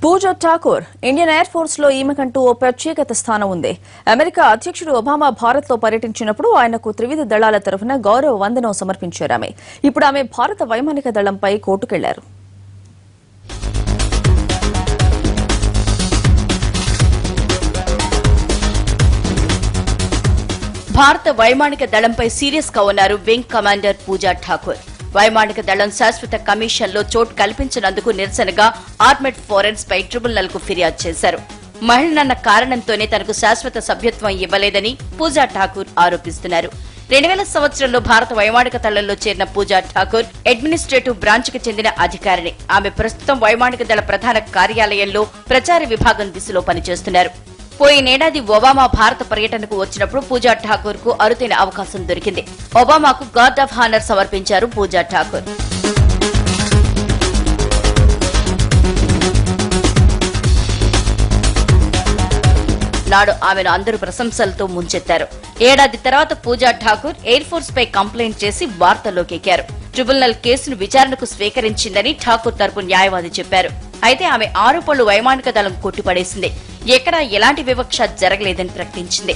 పూజా Thakur Indian air force లో ఈమెకంటూ ఓ ప్రత్యేకత స్థానం ఉంది. అమెరికా అధ్యక్షుడు ఒబామా భారత్ లో పర్యటించినప్పుడు ఆయనకు త్రివిధ దళాల తరఫున గౌరవ వందనం సమర్పించారు. ఇప్పుడు ఆమె భారత వైమానిక దళంపై కోర్టుకెళ్లారు. భారత వైమానిక దళంపై సీరియస్ గా ఉన్నారు వింగ్ కమాండర్ పూజా ఠాకూర్. వైమానిక దళం శాశ్వత కమిషన్లో చోటు కల్పించినందుకు నిరసనగా ఆర్మెడ్ ఫోరెన్స్ పై ట్రిబ్యునల్ కు ఫిర్యాదు చేశారు. మహిళనన్న కారణంతోనే తనకు శాశ్వత సభ్యత్వం ఇవ్వలేదని పూజా ఠాకూర్ ఆరోపిస్తున్నారు. 2000 సంవత్సరంలో భారత వైమానిక దళంలో చేరిన పూజా ఠాకూర్ అడ్మినిస్ట్రేటివ్ బ్రాంచ్ కి చెందిన అధికారిని. ఆమె ప్రస్తుతం వైమానిక దళ ప్రధాన కార్యాలయంలో ప్రచార విభాగం దిశలో పనిచేస్తున్నారు. పోయినేడాది ఒబామా భారత పర్యటనకు వచ్చినప్పుడు పూజా ఠాకూర్ కు అరుదైన అవకాశం దొరికింది. ఒబామాకు గార్డ్ ఆఫ్ హానర్ సమర్పించారు పూజా ఠాకూర్. నాడు ఆమెను అందరూ ప్రశంసలతో ముంచెత్తారు. ఏడాది తర్వాత పూజా ఠాకూర్ ఎయిర్ ఫోర్స్ పై కంప్లైంట్ చేసి వార్తల్లోకి ఎక్కారు. ట్రిబ్యునల్ కేసును విచారణకు స్వీకరించిందని ఠాకూర్ తరపు న్యాయవాది చెప్పారు. అయితే ఆమె ఆరోపణలు వైమానిక దళం కొట్టిపడేసింది. ఎక్కడా ఎలాంటి వివక్ష జరగలేదని ప్రకటించింది.